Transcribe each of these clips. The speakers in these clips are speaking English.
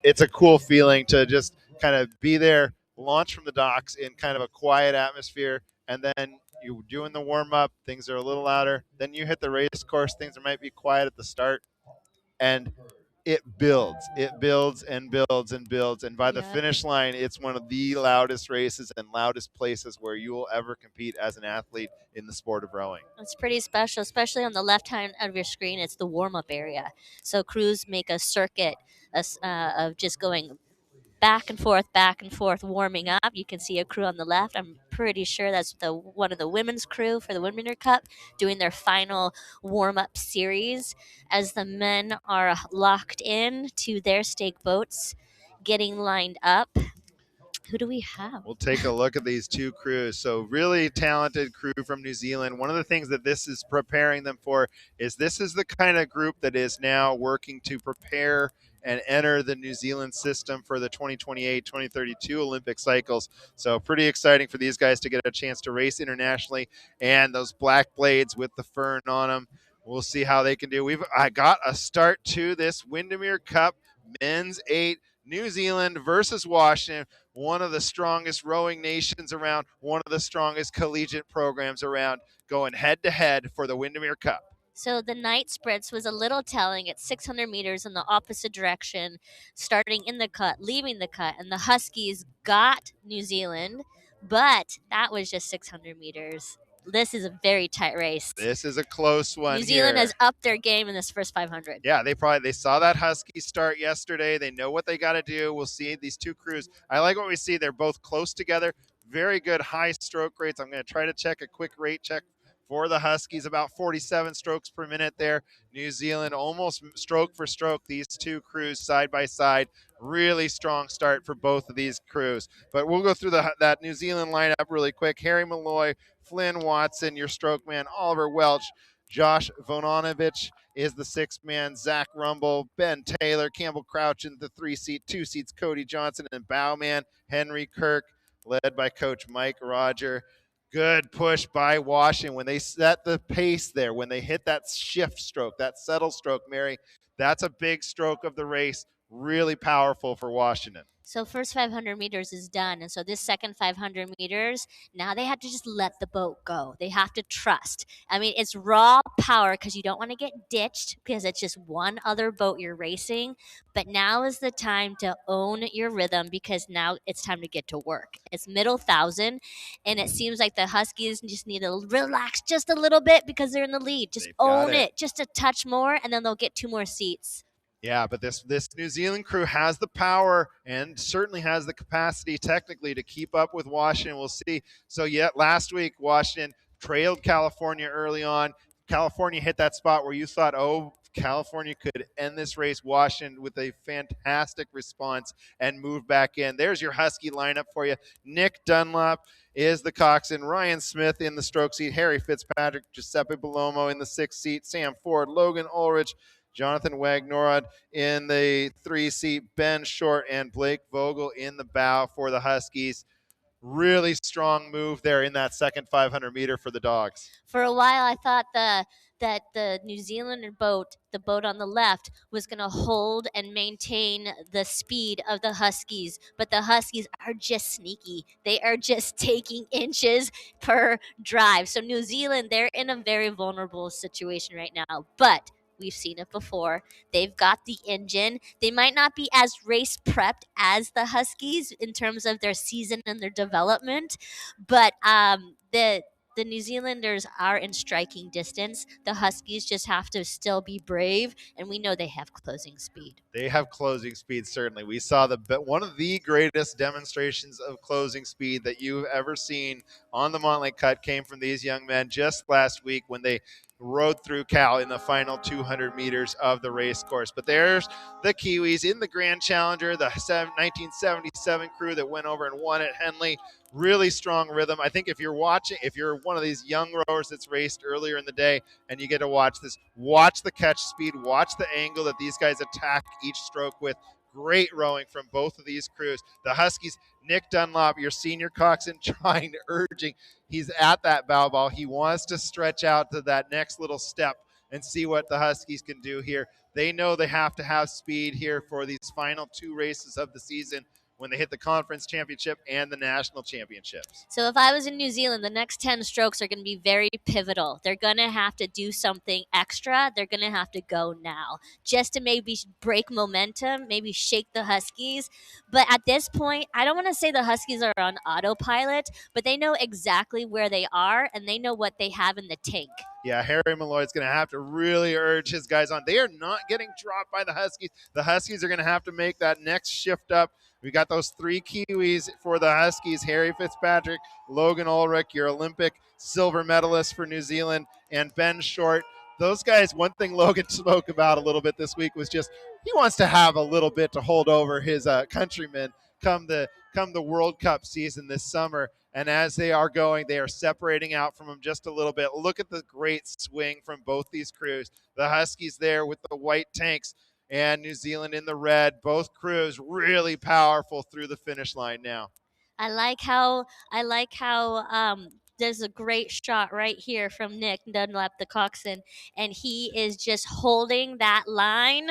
it's a cool feeling to just kind of be there, launch from the docks in kind of a quiet atmosphere, and then you're doing the warm up. Things are a little louder. Then you hit the race course. Things might be quiet at the start, and it builds and builds and builds, and by the Yep. finish line, it's one of the loudest races and loudest places where you will ever compete as an athlete in the sport of rowing. It's pretty special, especially on the left hand of your screen. It's the warm up area. So crews make a circuit of just going back and forth, warming up. You can see a crew on the left. I'm pretty sure that's the one of the women's crew for the Windermere Cup doing their final warm up series as the men are locked in to their stake boats, getting lined up. Who do we have? We'll take a look at these two crews. So really talented crew from New Zealand. One of the things that this is preparing them for is this is the kind of group that is now working to prepare and enter the New Zealand system for the 2028-2032 Olympic cycles. So pretty exciting for these guys to get a chance to race internationally, and those black blades with the fern on them. We'll see how they can do. I got a start to this Windermere Cup men's 8, New Zealand versus Washington, one of the strongest rowing nations around, one of the strongest collegiate programs around, going head to head for the Windermere Cup. So the night spritz was a little telling at 600 meters in the opposite direction, starting in the cut, leaving the cut, and the Huskies got New Zealand, but that was just 600 meters. This is a very tight race. This is a close one. New Zealand here has upped their game in this first 500. Yeah, they saw that Husky start yesterday. They know what they got to do. We'll see these two crews. I like what we see. They're both close together. Very good high stroke rates. I'm going to try to check a quick rate check for the Huskies, about 47 strokes per minute there. New Zealand almost stroke for stroke. These two crews side by side. Really strong start for both of these crews. But we'll go through that New Zealand lineup really quick. Harry Malloy, Flynn Watson, your stroke man, Oliver Welch, Josh Vononovich is the 6th man, Zach Rumble, Ben Taylor, Campbell Crouch in the 3 seat, 2 seats, Cody Johnson, and bowman Henry Kirk, led by Coach Mike Roger. Good push by Washington when they set the pace there, when they hit that shift stroke, that settle stroke, Mary. That's a big stroke of the race. Really powerful for Washington. So first 500 meters is done, and so this second 500 meters, now they have to just let the boat go. They have to trust. I mean, it's raw power because you don't want to get ditched because it's just one other boat you're racing. But now is the time to own your rhythm because now it's time to get to work. It's middle 1,000, and it seems like the Huskies just need to relax just a little bit because they're in the lead. Just own it just a touch more, and then they'll get 2 more seats. Yeah, but this New Zealand crew has the power and certainly has the capacity technically to keep up with Washington. We'll see. So, last week, Washington trailed California early on. California hit that spot where you thought, oh, California could end this race. Washington with a fantastic response and move back in. There's your Husky lineup for you. Nick Dunlop is the coxswain. Ryan Smith in the stroke seat. Harry Fitzpatrick, Giuseppe Bellomo in the 6th seat. Sam Ford, Logan Ulrich, Jonathan Wagnorad in the 3 seat, Ben Short and Blake Vogel in the bow for the Huskies. Really strong move there in that second 500 meter for the Dogs. For a while, I thought that the New Zealander boat, the boat on the left, was going to hold and maintain the speed of the Huskies. But the Huskies are just sneaky. They are just taking inches per drive. So New Zealand, they're in a very vulnerable situation right now. But we've seen it before. They've got the engine. They might not be as race prepped as the Huskies in terms of their season and their development, but the New Zealanders are in striking distance. The Huskies just have to still be brave, and we know they have closing speed. They have closing speed, certainly. We saw one of the greatest demonstrations of closing speed that you've ever seen on the Montlake Cut came from these young men just last week when they rode through Cal in the final 200 meters of the race course. But there's the Kiwis in the Grand Challenger, the 1977 crew that went over and won at Henley. Really strong rhythm. I think if you're one of these young rowers that's raced earlier in the day and you get to watch this, watch the catch speed, watch the angle that these guys attack each stroke with. Great rowing from both of these crews. The Huskies, Nick Dunlop, your senior coxswain, urging. He's at that bow ball. He wants to stretch out to that next little step and see what the Huskies can do here. They know they have to have speed here for these final 2 races of the season when they hit the conference championship and the national championships. So if I was in New Zealand, the next 10 strokes are going to be very pivotal. They're going to have to do something extra. They're going to have to go now just to maybe break momentum, maybe shake the Huskies. But at this point, I don't want to say the Huskies are on autopilot, but they know exactly where they are and they know what they have in the tank. Yeah, Harry Malloy's going to have to really urge his guys on. They are not getting dropped by the Huskies. The Huskies are going to have to make that next shift up. We got those 3 Kiwis for the Huskies: Harry Fitzpatrick, Logan Ulrich, your Olympic silver medalist for New Zealand, and Ben Short. Those guys, one thing Logan spoke about a little bit this week was just he wants to have a little bit to hold over his countrymen come the World Cup season this summer. And as they are going, they are separating out from them just a little bit. Look at the great swing from both these crews. The Huskies there with the white tanks and New Zealand in the red. Both crews really powerful through the finish line now. I like how there's a great shot right here from Nick Dunlap, the coxswain, and he is just holding that line.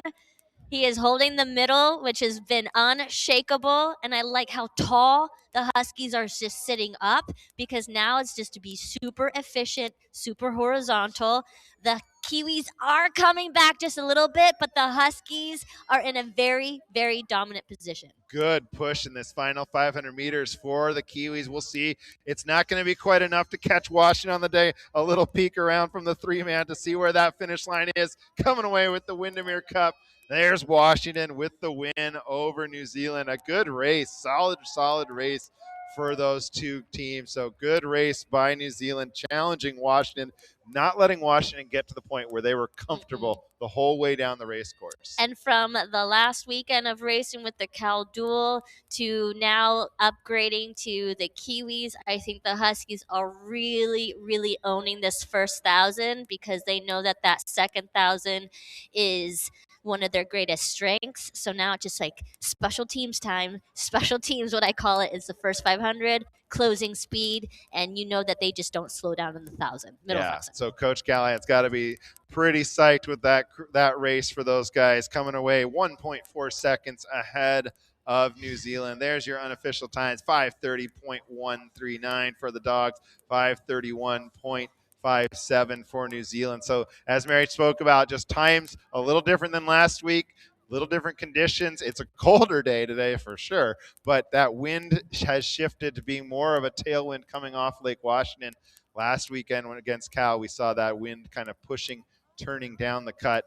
He is holding the middle, which has been unshakable. And I like how tall the Huskies are just sitting up, because now it's just to be super efficient, super horizontal. The Kiwis are coming back just a little bit, but the Huskies are in a very, very dominant position. Good push in this final 500 meters for the Kiwis. We'll see. It's not going to be quite enough to catch Washington on the day. A little peek around from the 3-man to see where that finish line is. Coming away with the Windermere Cup. There's Washington with the win over New Zealand. A good race, solid race for those 2 teams. So good race by New Zealand, challenging Washington, not letting Washington get to the point where they were comfortable the whole way down the race course. And from the last weekend of racing with the Cal Duel to now upgrading to the Kiwis, I think the Huskies are really, really owning this first 1,000, because they know that that second 1,000 is one of their greatest strengths. So now it's just like special teams time. Special teams, what I call it, is the first 500, closing speed, and you know that they just don't slow down in the 1,000, middle 1,000. So Coach Callahan's got to be pretty psyched with that race for those guys, coming away 1.4 seconds ahead of New Zealand. There's your unofficial times: 5:30.139 for the Dogs, 5:31.57 for New Zealand. So as Mary spoke about, just times a little different than last week. Little different conditions. It's a colder day today for sure, but that wind has shifted to being more of a tailwind coming off Lake Washington. Last weekend when against Cal, we saw that wind kind of turning down the cut.